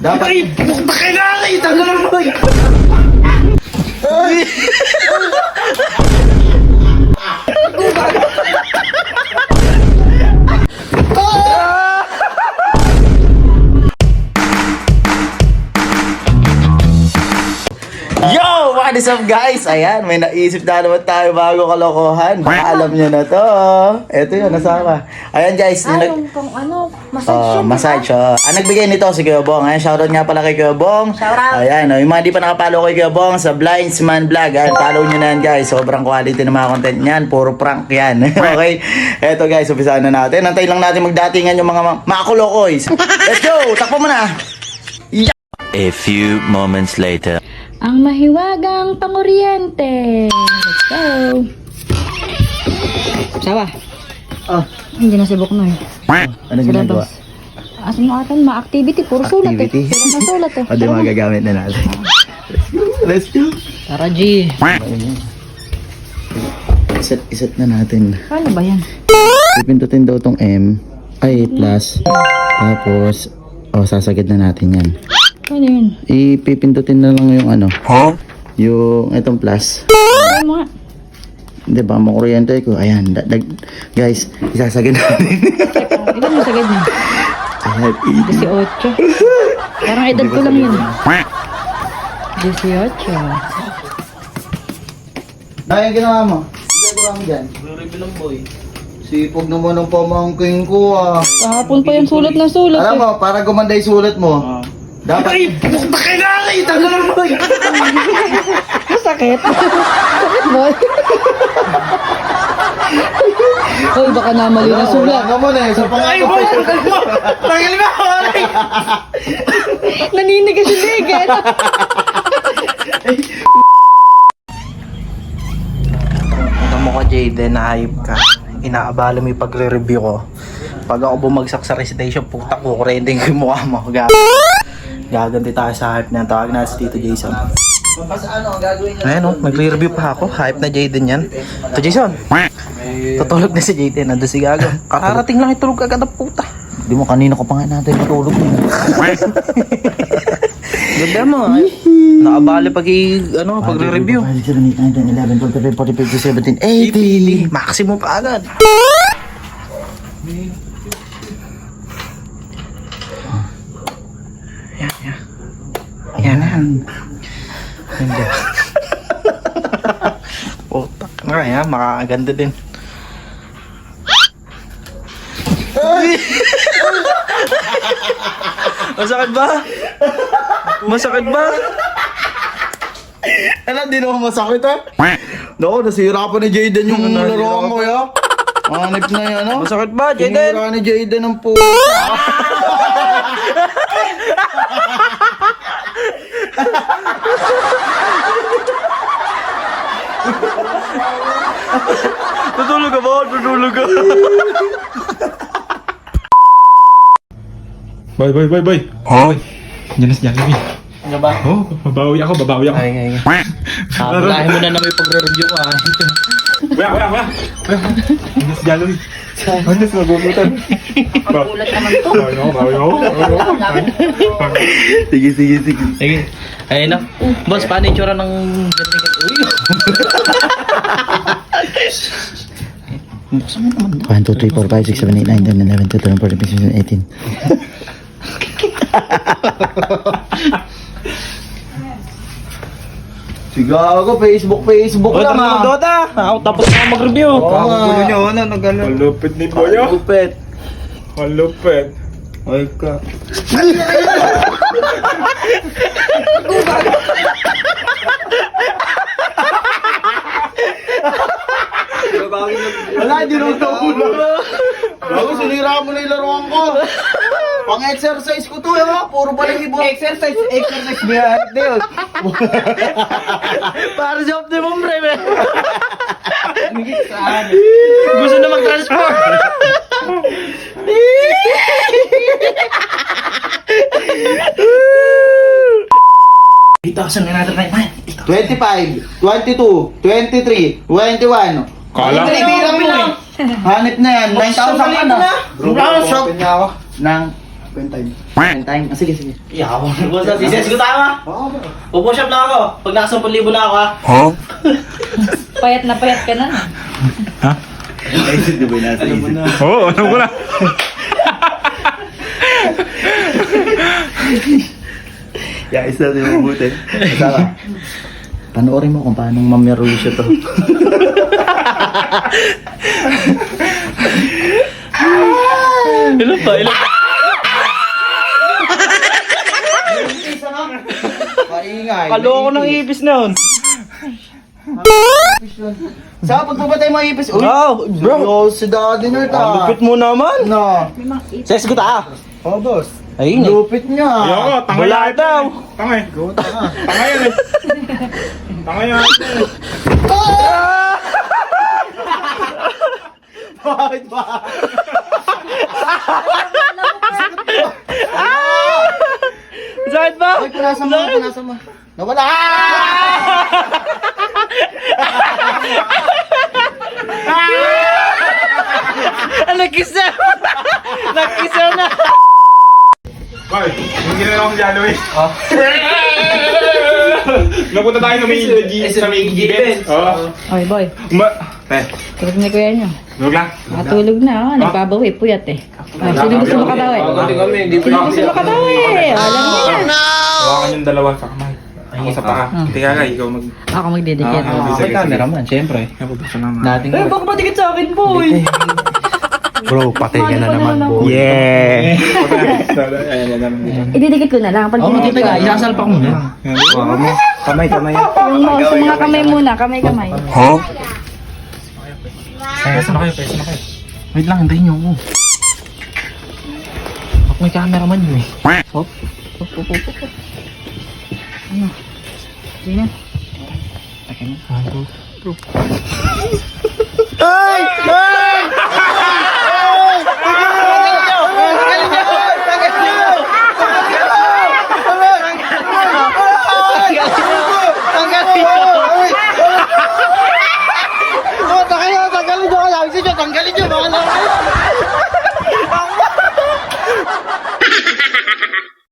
Dapat... Bakit nakakita ko lang mo? Yo! What is up guys? Ayan, may naisip na naman tayo bago kalokohan. Baka alam nyo na to. Ito yun, nasama. Ayan guys. Yung pang ano, massage yun, massage. Ang nagbigay nito si Kuya Bong. Ayan, shoutout nga pala kay Kuya Bong. Shoutout. Ayan, yung mga di pa nakapalo kay Kuya Bong sa Blindsman Vlog. Ayan, follow nyo na yan guys. Sobrang quality ng mga content niyan. Puro prank yan. Okay? Eto guys, umpisahan na natin. Antay lang natin magdatingan yung mga makulokoys. Let's go! Takpo mo na! A few moments later. Ang mahiwagang panguryente. Let's go. Sawa. Oh, Hindi na sibok na eh. ano Sa ginagawa? labas. Asan mo atin? Ma-activity. Puro sulat eh. Activity. Puro na sulat eh. O di magagamit na natin. Let's go! Tara G. Iset na natin. Paano ba yan? Pipindutin daw tong M. Ay, plus. Tapos, sasagad na natin yan. Paano yun? Ipipindutin na lang yung ano. Yung itong plus. Paano mo nga? Hindi ba, makuryente ko. Ayan, guys, isasagad natin. Ilan mo sagad mo? Ayan, 18. Parang edad ko lang yun. 18. Dahil yung ginawa mo. Ginawa mo dyan. Bilang boy. Sipog naman ang pamangking ko ah. Kahapon pa yung sulat na sulat Alam eh. mo, para gumanda yung sulat mo. Dapat... Bakit nakakita ko lang mo? Sakit. Sakit boy. Uy, baka namali na sulat. Wala naman eh, sa Ay, pangako boy! pa Tagal mo! Tagal mo! Aray! Naninigas yung ligat. Ano mo ka, Jayden, na-hype ka. Inaabala mo yung pagre-review ko. Pag ako bumagsak sa recitation, puta ko, kurending ko yung mukha mo. Gaganti tayo sa hype na yan. Tawag na si Tito Jason. Ayan o, nagre-review pa ako. Hype na Jayden yan. Tito Jason, tutulog na si Jayden. Nandun si Gago. Kararating lang itulog agad ang puta. Di mo, kanina ko pa nga natin matulog mo. Ganda mo, ay. Naabali pag pagre-review. 7, 8, 9, 10, 11, 12, 13, 14, 15, 16, 17, 18. Maximum pa agad. Yan. Hindi. Puta. Kaya, makakaganda din. Masakit ba? Masakit ba? Ano, di naman masakit ha? Naku, nasira pa ni Jayden yung laruan ko ya. Hanip na yan ha? Masakit ba, Jayden? Sinira ni Jayden ang puta. Tutulog ka ba? Tutulog ka. Boy. Hoy. Yan si Jollibee. Ano ba? Oh, babawi ako. Ay. Habulahin mo na may pagre-review ko ha. Wala. Yan si Jollibee. Ano sa magugutan? Ulat naman to. Bawi ako. Sige. Sige. Ayun na. Boss, paano yung tsura ng ganting? Uy! 1, 2, 3, 4, 5, 6, 7, 8, 9, 10, 11, 12, 13, 14, 15, 18. Sigago, Facebook lang ah. Dota! Ako tapos na mag-review. Gulo nyo, nag-ano? Ang lupit ni Boy. Lupet. Ang lupit. Ay ka. Wala, di rin ito ulo. Bago, sinira mo na yung laruan ko. Pang-exercise ko to, puro balahibo. Exercise behind this. Para sa optimum pre, be. Gusto na mag-transform. Dito, saan na natin right now? 25, 22, 23, 21. Kala. Bilang mo eh. Hanip na yan. 9,000 ka na. Bro, Nang Time. Ah, sige, sige. Yawa mo sa sisis ko tama. Pupush up lang ako. Pag nasa 10,000 na ako ha. Payat na payat ka na. Ay, di ba nasa Alam mo na. Oo, ano ko na. Yeah, isa din mabuti. Saka, panoorin mo kung paano mamerusyo to. Ilan pa? Ilan pa? Paingay. Kaloko ng ibis na yun. Sa pagpapatay mo ipis. Uy, Wow, bro. si Daddy Nerd Ang ah. lupit mo naman. No. Ses ko ta. Oh, boss. Ayun eh. Lupit niya. Ayoko, tanga Wala yan. daw. Tanga eh. Tanga yan eh. Tanga yan. Bakit ba? Sakit ba? Ay, punasan mo, punasan mo. Nawala! Nagkisa! Nagkisa na! Boy, hindi na lang ako si Jaloy. Napunta tayo sa may G-Bets. Oo. Oy, boy. Tulog na kuya niyo. Huwag lang. Matulog na, oh. Nagbabawi, puyat eh. Ay, sino gusto makatawi? Sino gusto makatawi? Alam niyo yan. Hawakan yung dalawa sa kamay. Ako sa paa. Kaya nga, ikaw mag... Ako magdidikit. Sige, cameraman, syempre. Ako gusto naman. Dating... Eh, baka matikit sa akin, boy. Bro, patay ka na naman, bro. Yeah! Ayan. Ididikit ko na lang. Pag Oh, matita ka, isasalpak mo na. Hawakan mo. Kamay. Yung mo, sa mga kamay muna, kamay-kamay. Pesa na kayo. Wait lang, hintayin niyo ako. Ako may cameraman yun eh. Hop. Ano? Sige na. Bro.